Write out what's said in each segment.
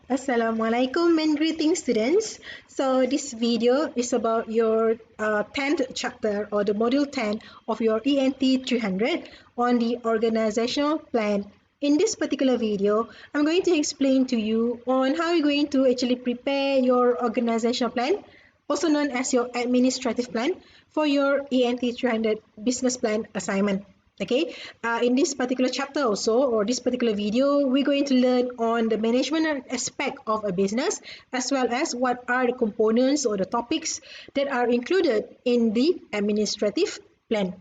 Assalamualaikum and greetings students. So this video is about your 10th chapter or the module 10 of your ENT300 on the organizational plan. In this particular video, I'm going to explain to you on how you're going to actually prepare your organizational plan, also known as your administrative plan for your ENT300 business plan assignment. Okay, in this particular chapter also, or this particular video, we're going to learn on the management aspect of a business, as well as what are the components or the topics that are included in the administrative plan.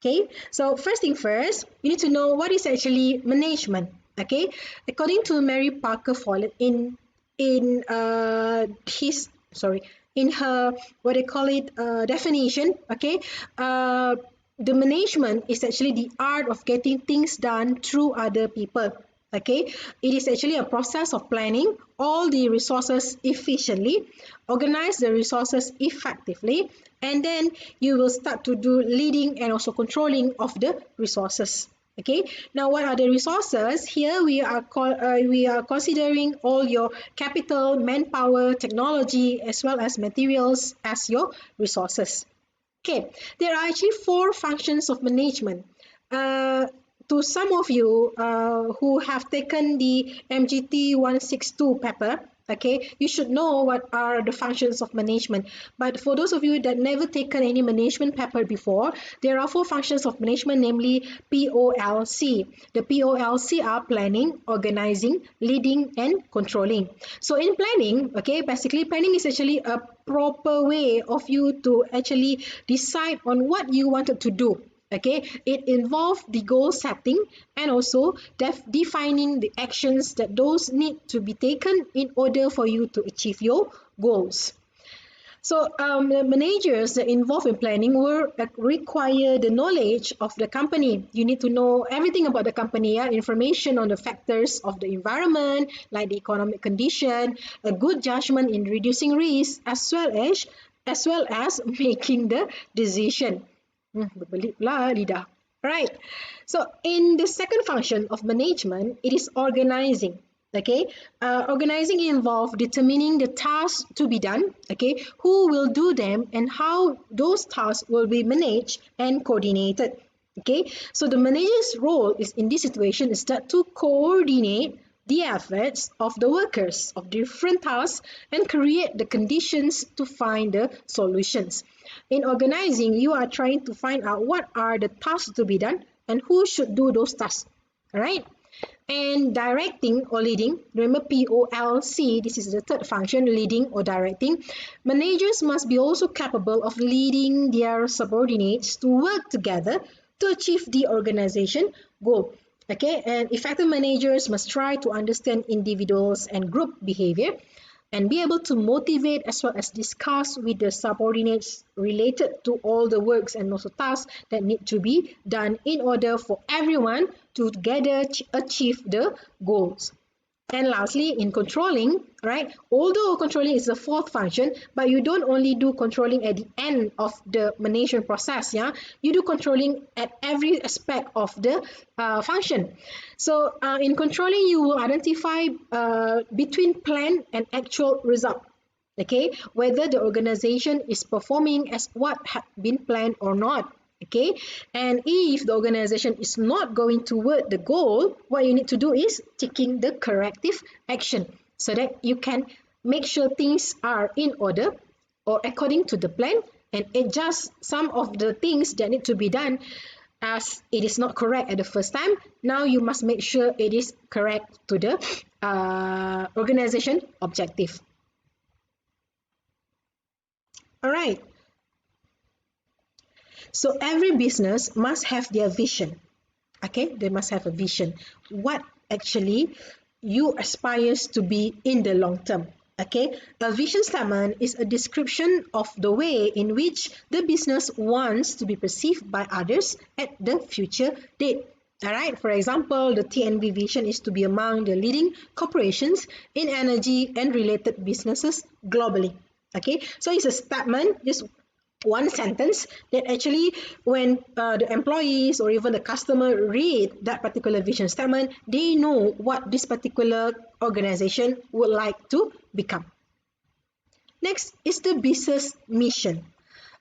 Okay, so first thing first, you need to know what is actually management. Okay, according to Mary Parker Follett in his in her what they call it definition. Okay, the management is actually the art of getting things done through other people. Okay, it is actually a process of planning all the resources efficiently, organize the resources effectively, and then you will start to do leading and also controlling of the resources. Okay, now what are the resources? Here we are considering all your capital, manpower, technology, as well as materials as your resources. Okay, there are actually 4 functions of management. To some of you who have taken the MGT 162 paper, okay, you should know what are the functions of management. But for those of you that never taken any management paper before, there are 4 functions of management, namely POLC. The POLC are planning, organizing, leading, and controlling. So in planning, okay, basically planning is actually a proper way of you to actually decide on what you wanted to do. Okay, it involves the goal setting and also defining the actions that those need to be taken in order for you to achieve your goals. So the managers that involved in planning will require the knowledge of the company. You need to know everything about the company, information on the factors of the environment, like the economic condition, a good judgment in reducing risk, as well as making the decision. Berbelit pula lidah. Right. So in the second function of management, it is organizing. Okay, organizing involves determining the tasks to be done, okay, who will do them and how those tasks will be managed and coordinated. Okay, so the manager's role is in this situation is that to coordinate the efforts of the workers of different tasks and create the conditions to find the solutions. In organizing, you are trying to find out what are the tasks to be done and who should do those tasks. All right. And directing or leading, remember POLC, this is the third function, leading or directing. Managers must be also capable of leading their subordinates to work together to achieve the organization goal. Okay, and effective managers must try to understand individuals and group behavior and be able to motivate as well as discuss with the subordinates related to all the works and also tasks that need to be done in order for everyone to together achieve the goals. And lastly, in controlling, right, although controlling is the 4th function, but you don't only do controlling at the end of the management process, yeah, you do controlling at every aspect of the function. So in controlling, you will identify between plan and actual result. Okay, whether the organization is performing as what had been planned or not. Okay, and if the organization is not going toward the goal, what you need to do is taking the corrective action so that you can make sure things are in order or according to the plan and adjust some of the things that need to be done as it is not correct at the first time. Now you must make sure it is correct to the organization objective. All right. So every business must have their vision. Okay, they must have a vision. What actually you aspires to be in the long term. Okay, a vision statement is a description of the way in which the business wants to be perceived by others at the future date. All right, for example, the TNB vision is to be among the leading corporations in energy and related businesses globally. Okay, so it's a statement, just one sentence that actually when the employees or even the customer read that particular vision statement, they know what this particular organization would like to become. Next is the business mission.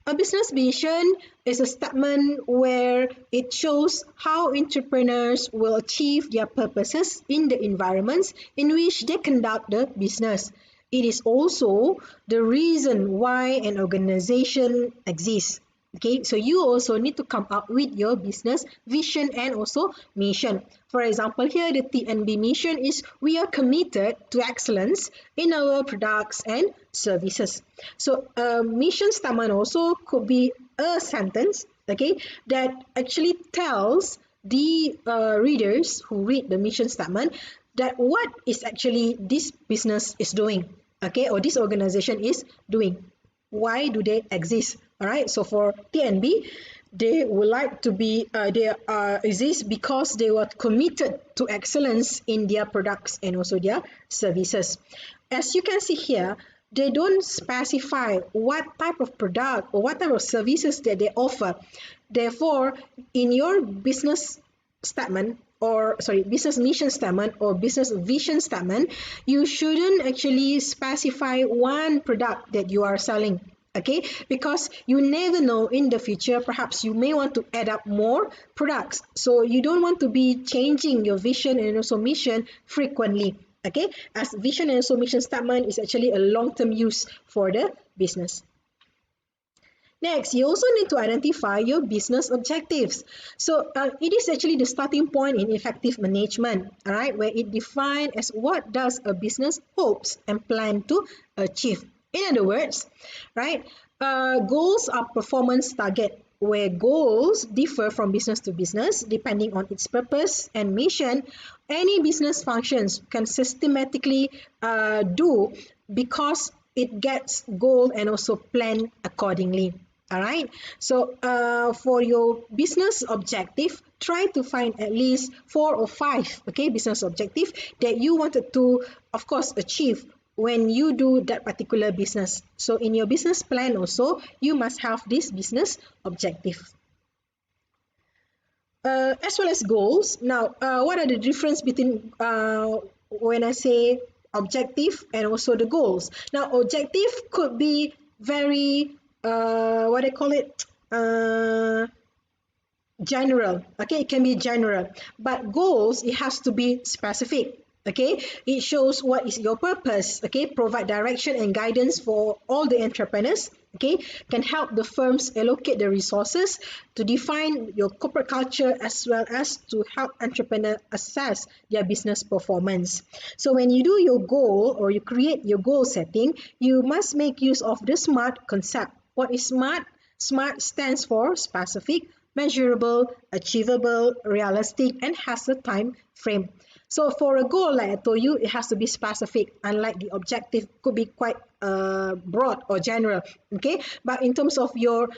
A business mission is a statement where it shows how entrepreneurs will achieve their purposes in the environments in which they conduct the business. It is also the reason why an organization exists. Okay, so you also need to come up with your business vision and also mission. For example, here the TNB mission is we are committed to excellence in our products and services. So a mission statement also could be a sentence, okay, that actually tells the readers who read the mission statement that what is actually this business is doing, okay, or this organization is doing. Why do they exist? All right, so for TNB, they would like to be, they exist because they were committed to excellence in their products and also their services. As you can see here, they don't specify what type of product or what type of services that they offer. Therefore, in your business statement, or sorry, business mission statement or business vision statement, you shouldn't actually specify one product that you are selling, okay, because you never know in the future, perhaps you may want to add up more products, so you don't want to be changing your vision and also mission frequently, okay, as vision and also mission statement is actually a long-term use for the business. Next, you also need to identify your business objectives. So it is actually the starting point in effective management, all right, where it defines as what does a business hopes and plan to achieve. In other words, right, goals are performance target, where goals differ from business to business depending on its purpose and mission. Any business functions can systematically do because it gets goal and also plan accordingly. All right, so for your business objective, try to find at least 4 or 5, okay, business objective that you wanted to, of course, achieve when you do that particular business. So in your business plan also, you must have this business objective. As well as goals. Now, what are the difference between when I say objective and also the goals? Now, objective could be very what I call it, general, okay, it can be general, but goals, it has to be specific, okay, it shows what is your purpose, okay, provide direction and guidance for all the entrepreneurs, okay, can help the firms allocate the resources to define your corporate culture as well as to help entrepreneurs assess their business performance. So when you do your goal or you create your goal setting, you must make use of the SMART concept. What is SMART? SMART stands for specific, measurable, achievable, realistic, and has a time frame. So for a goal, like I told you, it has to be specific, unlike the objective could be quite broad or general, okay? But in terms of your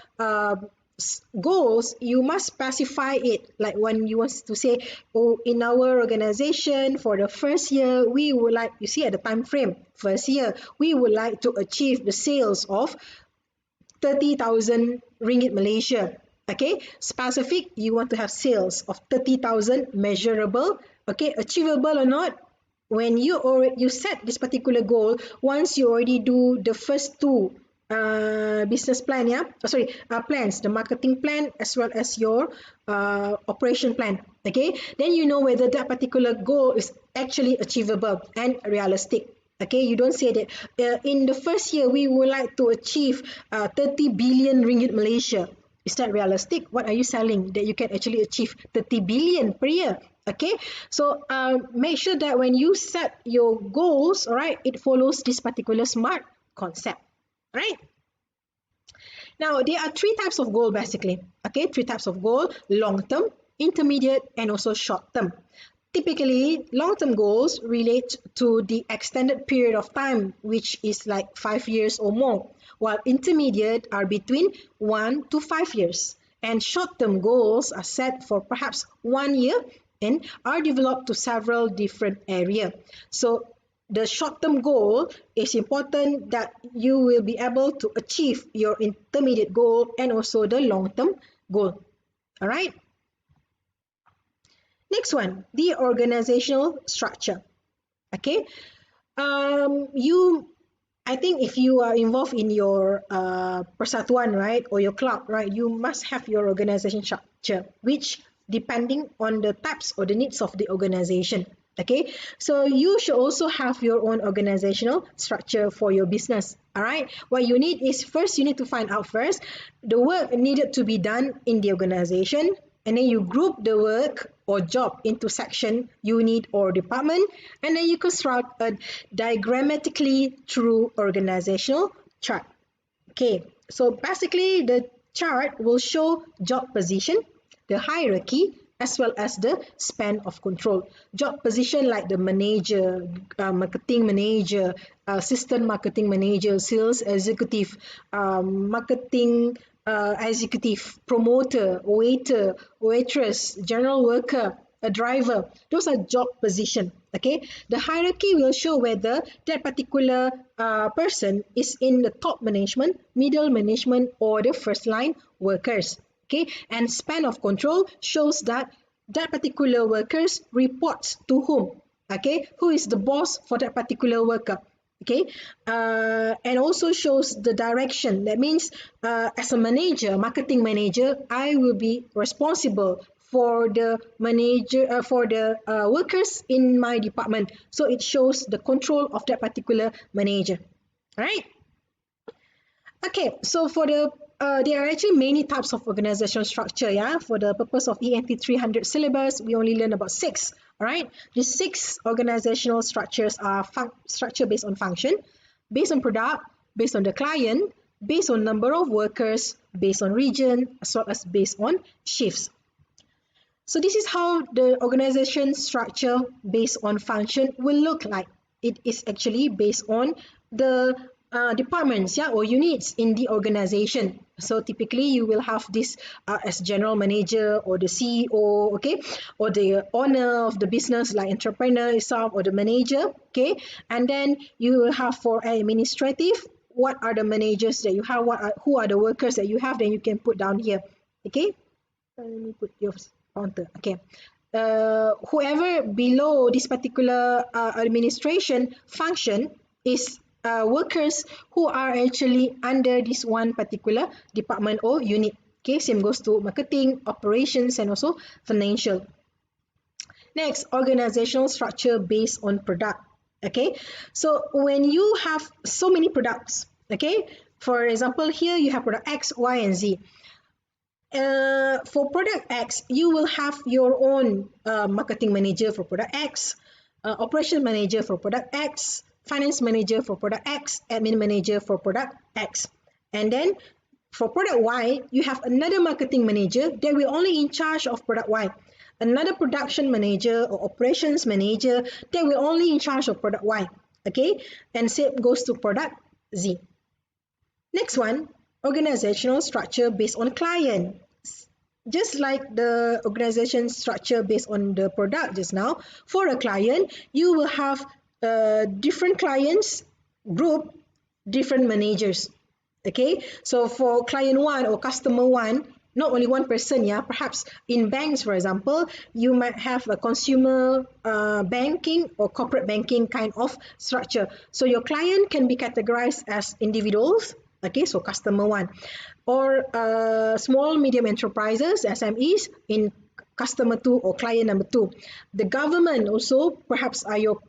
goals, you must specify it. Like when you want to say, oh, in our organization for the first year, we would like, you see at the time frame, first year, we would like to achieve the sales of 30,000 ringgit Malaysia. Okay, specific, you want to have sales of 30,000, measurable, okay, achievable or not. When you set this particular goal, once you already do the first two business plan, plans, the marketing plan as well as your operation plan, okay, then you know whether that particular goal is actually achievable and realistic. Okay, you don't say that in the first year we would like to achieve 30 billion ringgit Malaysia. Is that realistic? What are you selling that you can actually achieve 30 billion per year? Okay, so make sure that when you set your goals, all right, it follows this particular SMART concept, right? Now, there are 3 types of goal basically. Okay, 3 types of goal: long-term, intermediate, and also short-term. Typically, long-term goals relate to the extended period of time, which is like 5 years or more, while intermediate are between 1 to 5 years. And short-term goals are set for perhaps 1 year and are developed to several different areas. So the short-term goal is important that you will be able to achieve your intermediate goal and also the long-term goal. All right. Next one, the organizational structure. Okay. I think if you are involved in your persatuan, right, or your club, right, you must have your organization structure, which depending on the types or the needs of the organization. Okay, so you should also have your own organizational structure for your business. All right, what you need is first you need to find out first the work needed to be done in the organization, and then you group the work or job into section, unit or department, and then you construct a diagrammatically true organizational chart. Okay, so basically the chart will show job position, the hierarchy, as well as the span of control. Job position like the manager, marketing manager, assistant marketing manager, sales executive, marketing executive, promoter, waiter, waitress, general worker, a driver. Those are job position. Okay, the hierarchy will show whether that particular person is in the top management, middle management, or the first line workers. Okay, and span of control shows that that particular workers reports to whom. Okay, who is the boss for that particular worker. Okay, and also shows the direction. That means as a manager, marketing manager, I will be responsible for the manager for the workers in my department. So it shows the control of that particular manager. All right. Okay, so for the there are actually many types of organizational structure. Yeah, for the purpose of ENT300 syllabus, we only learn about 6. All right, these 6 organizational structures are structure based on function, based on product, based on the client, based on number of workers, based on region, as well as based on shifts. So this is how the organization structure based on function will look like. It is actually based on the departments, yeah, or units in the organization. So typically you will have this as general manager or the CEO, okay, or the owner of the business like entrepreneur itself or the manager, okay, and then you will have for administrative, what are the managers that you have, who are the workers that you have, then you can put down here, okay. Let me put your counter, okay. Whoever below this particular administration function is workers who are actually under this one particular department or unit. Okay, same goes to marketing, operations, and also financial. Next, organizational structure based on product. Okay, so when you have so many products, okay, for example, here you have product X, Y, and Z. For product X, you will have your own marketing manager for product X, operation manager for product X, finance manager for product X, admin manager for product X. And then for product Y, you have another marketing manager that will only in charge of product Y, another production manager or operations manager that will only in charge of product Y. Okay, and same goes to product Z. Next one, organizational structure based on client. Just like the organization structure based on the product just now, for a client, you will have different clients group, different managers. Okay, so for client 1 or customer 1, not only one person, yeah, perhaps in banks, for example, you might have a consumer banking or corporate banking kind of structure. So your client can be categorized as individuals, okay, so customer 1, or small medium enterprises, SMEs, in customer 2 or client number 2. The government also perhaps are your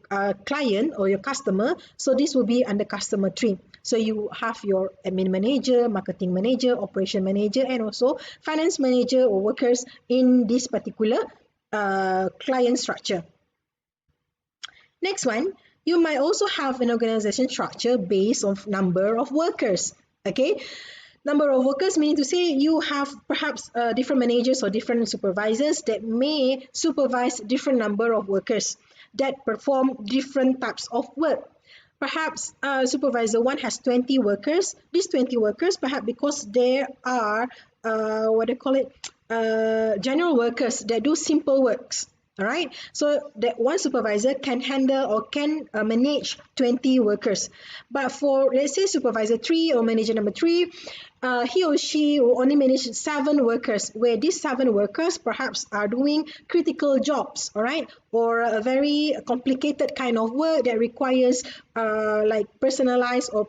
client or your customer, so this will be under customer 3. So you have your admin manager, marketing manager, operation manager, and also finance manager or workers in this particular client structure. Next one, you might also have an organization structure based on number of workers. Okay, number of workers meaning to say you have perhaps different managers or different supervisors that may supervise different number of workers that perform different types of work. Perhaps supervisor 1 has 20 workers. These 20 workers, perhaps because there are general workers that do simple works. All right, so that one supervisor can handle or can manage 20 workers. But for, let's say, supervisor 3 or manager number 3, he or she will only manage 7 workers, where these 7 workers perhaps are doing critical jobs, all right, or a very complicated kind of work that requires like personalized or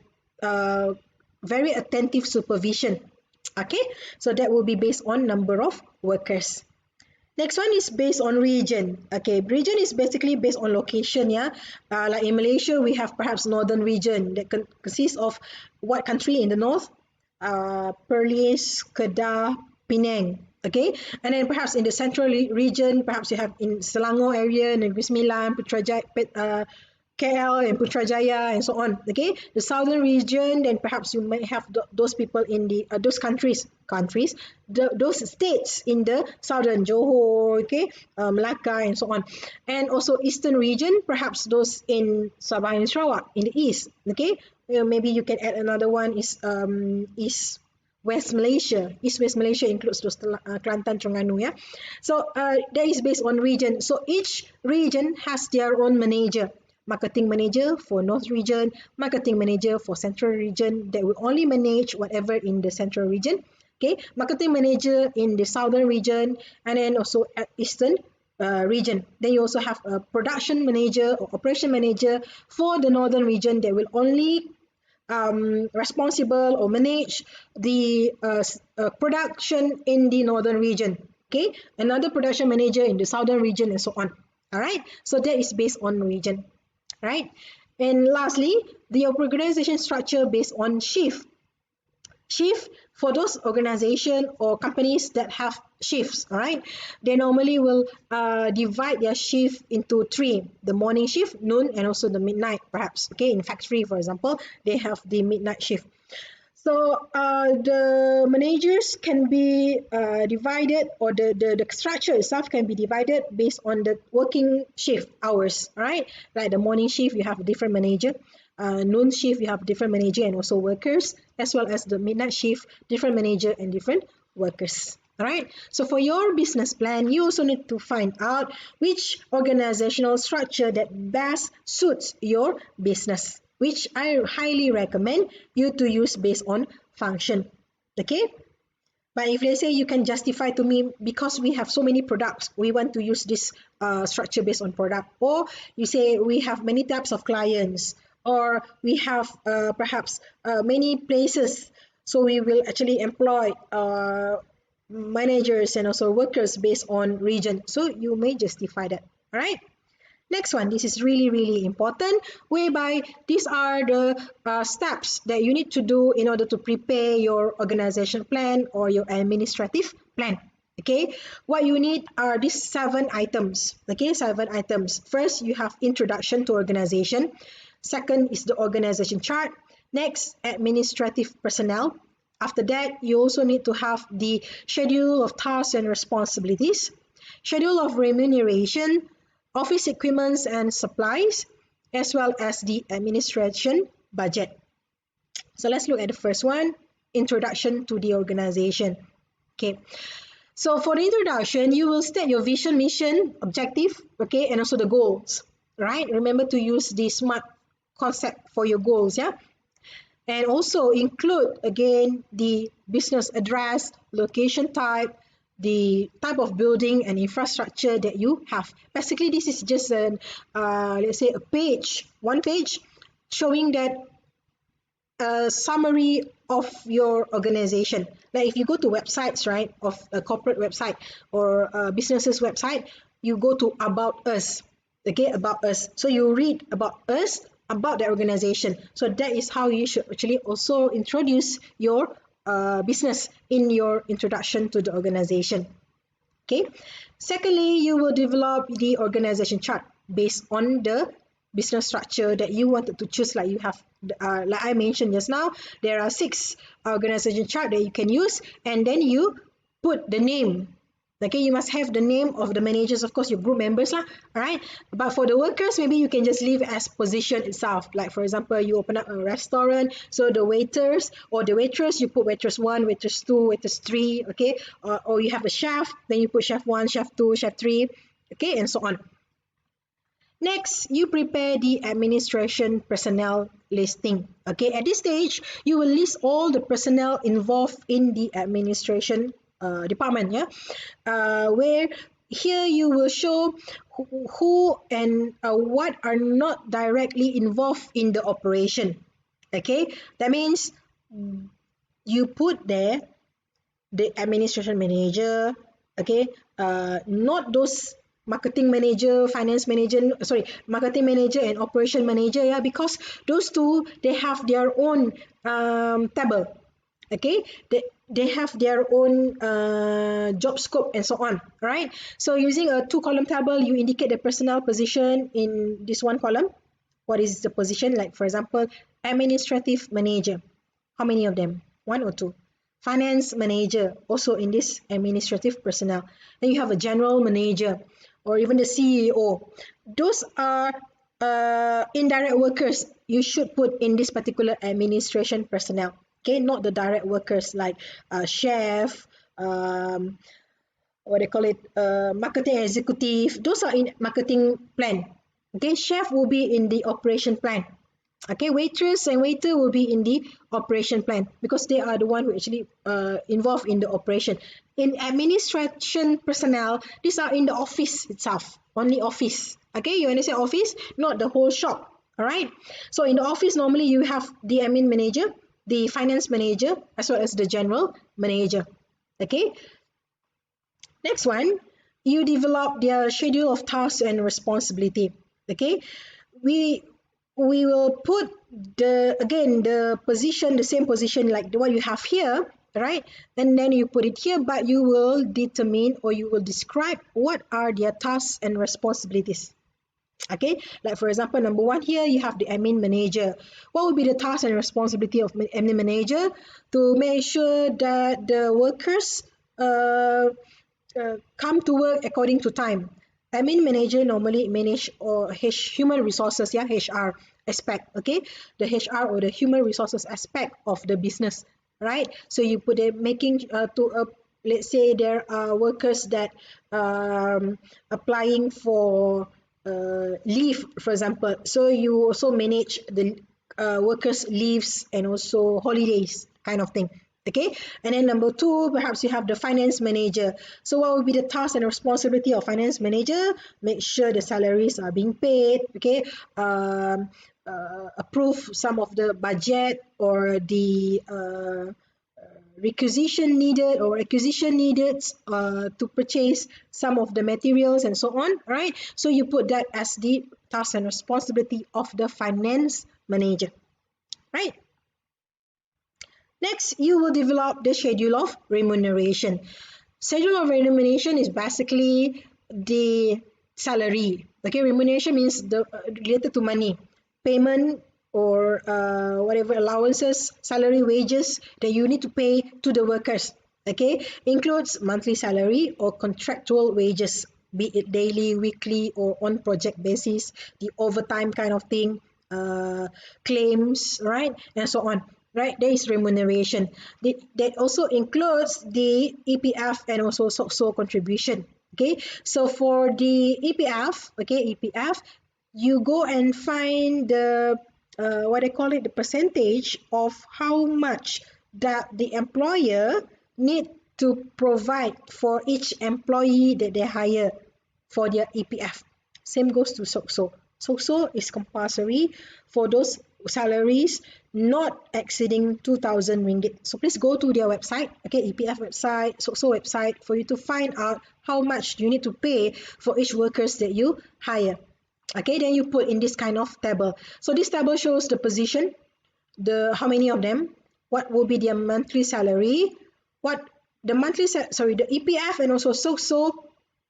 very attentive supervision. Okay, so that will be based on number of workers. Next one is based on region. Okay, region is basically based on location. Yeah, like in Malaysia, we have perhaps northern region that consists of what country in the north? Perlis, Kedah, Penang. Okay, and then perhaps in the central region, perhaps you have in Selangor area, Negeri Sembilan, Putrajaya, KL and Putrajaya and so on. Okay, the southern region, then perhaps you may have those people in the those countries, those states in the southern, Johor, okay, Melaka and so on, and also eastern region, perhaps those in Sabah and Sarawak in the east. Okay, maybe you can add another one is East West Malaysia. East West Malaysia includes those Kelantan, Terengganu, yeah. So that is based on region. So each region has their own manager. Marketing manager for North region, marketing manager for Central region that will only manage whatever in the Central region. Okay, marketing manager in the Southern region, and then also at Eastern region. Then you also have a production manager or operation manager for the Northern region that will only responsible or manage the production in the Northern region. Okay, another production manager in the Southern region and so on. All right, so that is based on region. Right, and lastly, the organization structure based on shift. Shift for those organization or companies that have shifts, all right, they normally will divide their shift into 3: the morning shift, noon, and also the midnight, perhaps. Okay, in factory, for example, they have the midnight shift. So the managers can be divided, or the structure itself can be divided based on the working shift hours, right? Like the morning shift, you have a different manager. Noon shift, you have different manager and also workers, as well as the midnight shift, different manager and different workers. All right. So for your business plan, you also need to find out which organizational structure that best suits your business, which I highly recommend you to use based on function. Okay. But if let's say you can justify to me, because we have so many products, we want to use this structure based on product, or you say we have many types of clients, or we have perhaps many places, so we will actually employ managers and also workers based on region. So you may justify that. All right. Next one, this is really, really important, whereby these are the steps that you need to do in order to prepare your organization plan or your administrative plan. Okay, what you need are these 7 items. Okay, 7 items. First, you have introduction to organization. Second is the organization chart. Next, administrative personnel. After that, you also need to have the schedule of tasks and responsibilities, schedule of remuneration, office equipments and supplies, as well as the administration budget. So let's look at the first one, introduction to the organization. Okay. So for the introduction, you will state your vision, mission, objective, okay, and also the goals, right? Remember to use the SMART concept for your goals, yeah? And also include, again, the business address, location type, the type of building and infrastructure that you have. Basically, this is just an, let's say, one page, showing that a summary of your organization. Like if you go to websites, right, of a corporate website or a business's website, you go to About Us, okay, About Us. So you read about us, about the organization. So that is how you should actually also introduce your business in your introduction to the organization. Okay. Secondly, you will develop the organization chart based on the business structure that you wanted to choose. Like you have, like I mentioned just now, there are 6 organization chart that you can use, and then you put the name. Okay, you must have the name of the managers, of course, your group members lah. All right, but for the workers, maybe you can just leave as position itself. Like for example, you open up a restaurant, so the waiters or the waitress, you put waitress 1, waitress 2, waitress 3. Okay, or you have a chef, then you put chef 1, chef 2, chef 3. okay, and so on. Next, you prepare the administration personnel listing. Okay, at this stage, you will list all the personnel involved in the administration department. Yeah, where here you will show who and what are not directly involved in the operation. Okay, that means you put there the administration manager, okay, not those marketing manager, finance manager, sorry, marketing manager and operation manager, yeah, because those two, they have their own table, okay, they have their own job scope and so on, right? So using a two column table, you indicate the personnel position in this one column. What is the position? Like for example, administrative manager, how many of them? One or two? Finance manager, also in this administrative personnel. Then you have a general manager or even the CEO. Those are indirect workers you should put in this particular administration personnel. Okay, not the direct workers like chef, what they call it, marketing executive. Those are in marketing plan. Okay, chef will be in the operation plan. Okay, waitress and waiter will be in the operation plan because they are the one who actually involved in the operation. In administration personnel, these are in the office itself, only office. Okay, you understand office, not the whole shop. All right. So in the office, normally you have the admin manager, the finance manager, as well as the general manager. Okay. Next one, you develop their schedule of tasks and responsibility. Okay, we will put the position, the same position like the one you have here, right? And then you put it here, but you will determine or you will describe what are their tasks and responsibilities. Okay, like for example, number one here, you have the admin manager. What will be the task and responsibility of admin manager? To make sure that the workers come to work according to time. Admin manager normally manage or human resources, yeah, HR aspect, okay, the HR or the human resources aspect of the business, right? So you put it making let's say there are workers that applying for leave, for example. So you also manage the workers' leaves and also holidays, kind of thing. Okay, and then number two, perhaps you have the finance manager. So what will be the task and responsibility of finance manager? Make sure the salaries are being paid. Okay, approve some of the budget or the requisition needed or acquisition needed to purchase some of the materials and so on, right? So you put that as the task and responsibility of the finance manager, right? Next, you will develop the schedule of remuneration. Schedule of remuneration is basically the salary. Okay, remuneration means the related to money, payment or whatever allowances, salary, wages that you need to pay to the workers. Okay, includes monthly salary or contractual wages, be it daily, weekly, or on project basis, the overtime kind of thing, claims, right, and so on. Right, there is remuneration. That also includes the EPF and also SOCSO contribution. Okay, so for the EPF, okay, EPF, you go and find the what I call it, the percentage of how much that the employer need to provide for each employee that they hire for their EPF. Same goes to SOCSO. SOCSO is compulsory for those salaries not exceeding 2,000 ringgit. So please go to their website, okay, EPF website, SOCSO website, for you to find out how much you need to pay for each workers that you hire. Okay, then you put in this kind of table. So this table shows the position, the how many of them, what will be their monthly salary, what the monthly the EPF and also SOCSO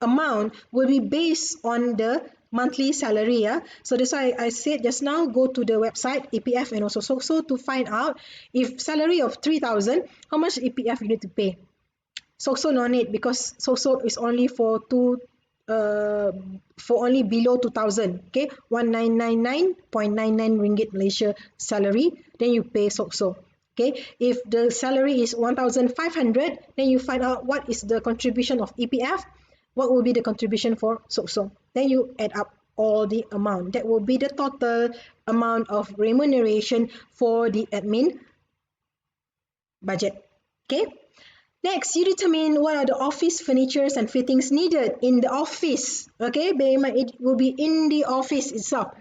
amount will be based on the monthly salary. Yeah, so that's why I said just now, go to the website EPF and also SOCSO to find out if salary of 3,000, how much EPF you need to pay. SOCSO no need, because SOCSO is only for only below 2,000. Okay, 1999.99 ringgit Malaysia salary, then you pay SOCSO. Okay, if the salary is 1,500, then you find out what is the contribution of EPF. what will be the contribution for so. Then you add up all the amount. That will be the total amount of remuneration for the admin budget. Okay. Next, you determine what are the office furnitures and fittings needed in the office. Okay, bear in mind it will be in the office itself.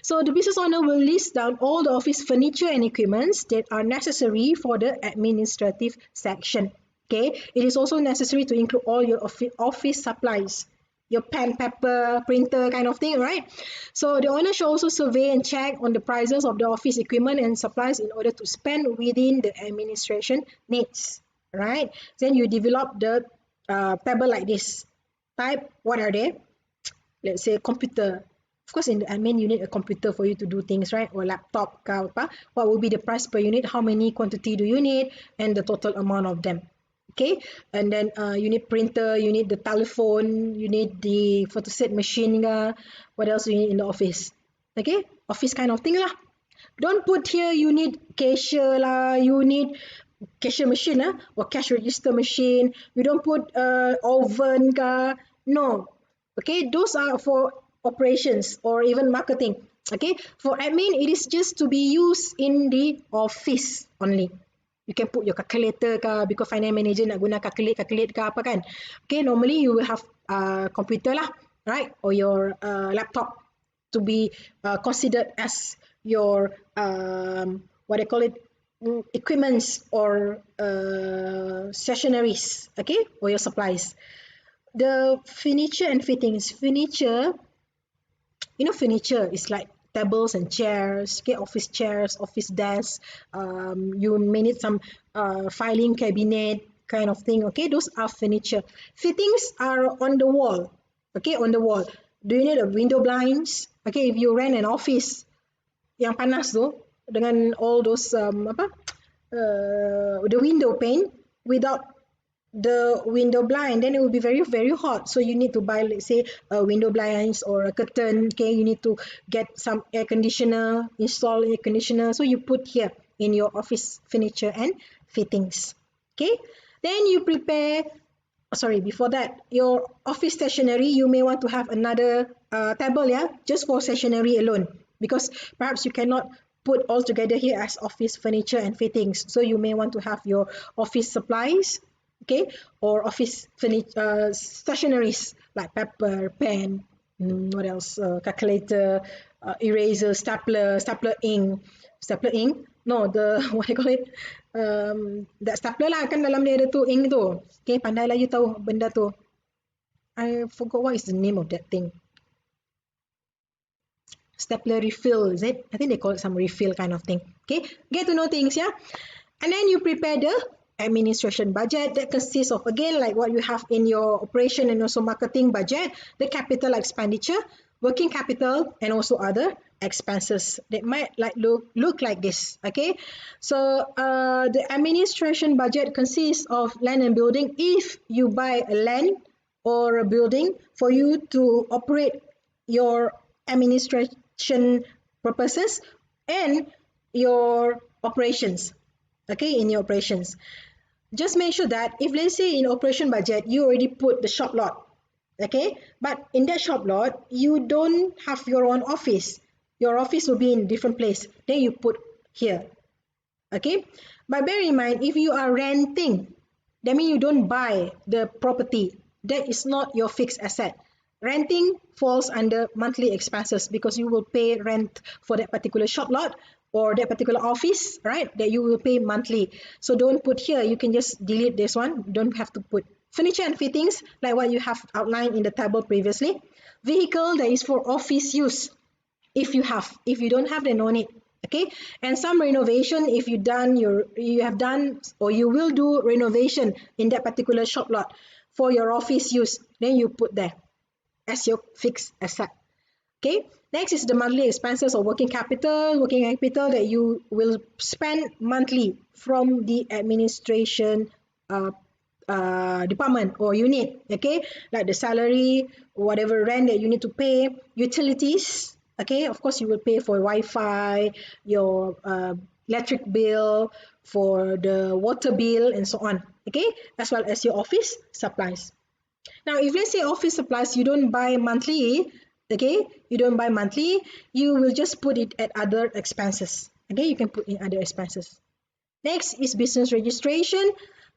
So the business owner will list down all the office furniture and equipments that are necessary for the administrative section. Okay, it is also necessary to include all your office supplies, your pen, paper, printer kind of thing, right? So the owner should also survey and check on the prices of the office equipment and supplies in order to spend within the administration needs. Right, then you develop the table like this. Type what are they? Let's say computer. Of course, in the admin you need a computer for you to do things, right? Or laptop ke apa. What will be the price per unit? How many quantity do you need? And the total amount of them. Okay, and then you need printer, you need the telephone, you need the photoset machine ke. What else do you need in the office? Okay, office kind of thing lah. Don't put here you need cashier lah, you need cashier machine or cash register machine. You don't put oven ka. No. Okay, those are for operations or even marketing. Okay, for admin it is just to be used in the office only. You can put your calculator ka, because finance manager nak guna calculate ka apa kan. Okay, normally you will have computer lah, right, or your laptop to be considered as your what they call it, equipments or stationaries, okay, or your supplies. The furniture and fittings. Furniture, furniture is like tables and chairs, okay, office chairs, office desks. You may need some filing cabinet kind of thing, okay, those are furniture. Fittings are on the wall, okay, on the wall. Do you need a window blinds? Okay, if you rent an office yang panas tu, dengan all those the window pane, without the window blind, then it will be very very hot. So you need to buy, let's say, a window blinds or a curtain. Okay, you need to get some air conditioner, install air conditioner. So you put here in your office furniture and fittings. Okay, then you prepare. Before that, your office stationery, you may want to have another table, just for stationery alone, because perhaps you cannot put all together here as office furniture and fittings. So you may want to have your office supplies, okay, or office stationaries like paper, pen, what else, calculator, eraser, stapler ink. No, the what I call it, that stapler lah, kan dalam dia ada tu ink tu. Okay, pandai lah you tahu benda tu. I forgot what is the name of that thing. Stapler refill, is it? I think they call it some refill kind of thing. Okay, get to know things, yeah. And then you prepare the administration budget that consists of, again, like what you have in your operation and also marketing budget, the capital expenditure, working capital, and also other expenses that might like look like this. Okay, so the administration budget consists of land and building. If you buy a land or a building for you to operate your administration purposes and your operations, okay, in your operations, just make sure that if, let's say, in operation budget you already put the shop lot, okay, but in that shop lot you don't have your own office, your office will be in a different place, then you put here, okay. But bear in mind, if you are renting, that means you don't buy the property, that is not your fixed asset. Renting falls under monthly expenses because you will pay rent for that particular shop lot or that particular office, right, that you will pay monthly. So don't put here, you can just delete this one, don't have to put. Furniture and fittings, like what you have outlined in the table previously. Vehicle, that is for office use, if you have. If you don't have, then no need. Okay, and some renovation, if you have done or you will do renovation in that particular shop lot for your office use, then you put there as your fixed asset. Okay, next is the monthly expenses or working capital that you will spend monthly from the administration department or unit, okay, like the salary, whatever rent that you need to pay, utilities, okay, of course you will pay for Wi-Fi, your electric bill, for the water bill and so on, okay, as well as your office supplies. Now, if let's say office supplies you don't buy monthly, okay, you don't buy monthly, you will just put it at other expenses. Okay, you can put in other expenses. Next is business registration,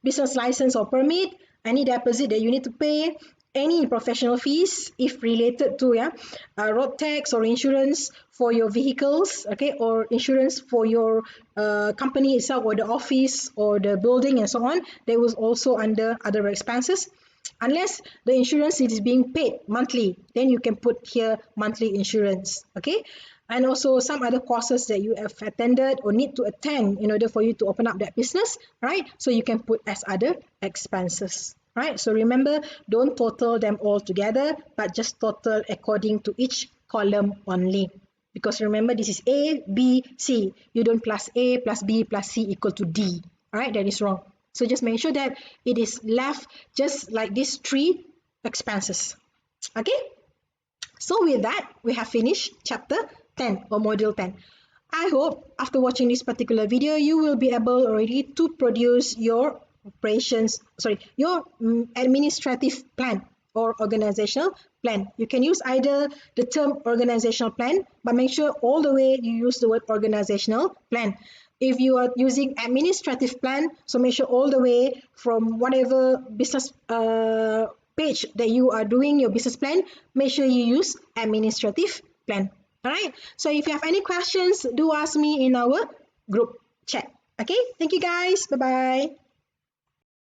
business license or permit, any deposit that you need to pay, any professional fees if related to road tax or insurance for your vehicles, okay, or insurance for your company itself or the office or the building and so on. They was also under other expenses. Unless the insurance is being paid monthly, then you can put here monthly insurance, okay. And also some other courses that you have attended or need to attend in order for you to open up that business, right? So you can put as other expenses, right? So remember, don't total them all together, but just total according to each column only. Because remember, this is A, B, C. You don't plus A plus B plus C equal to D. All right, that is wrong. So just make sure that it is left just like these three expenses. Okay, so with that, we have finished chapter 10 or module 10. I hope after watching this particular video, you will be able already to produce your your administrative plan or organizational plan. You can use either the term organizational plan, but make sure all the way you use the word organizational plan. If you are using administrative plan, so make sure all the way from whatever business page that you are doing your business plan, make sure you use administrative plan. All right. So if you have any questions, do ask me in our group chat. Okay. Thank you guys. Bye bye.